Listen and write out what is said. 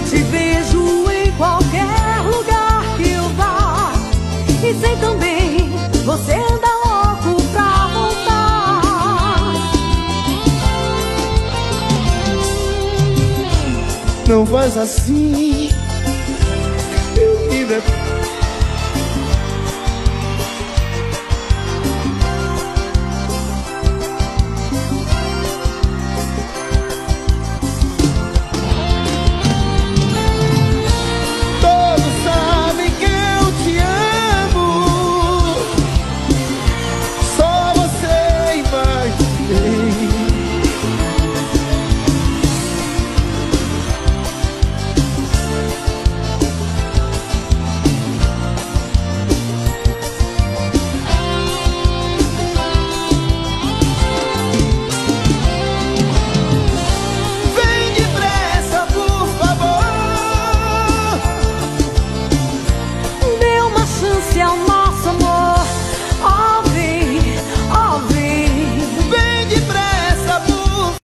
Te vejo em qualquer lugar que eu vá, e sei também, você anda louco pra voltar. Não faz assim, eu ainda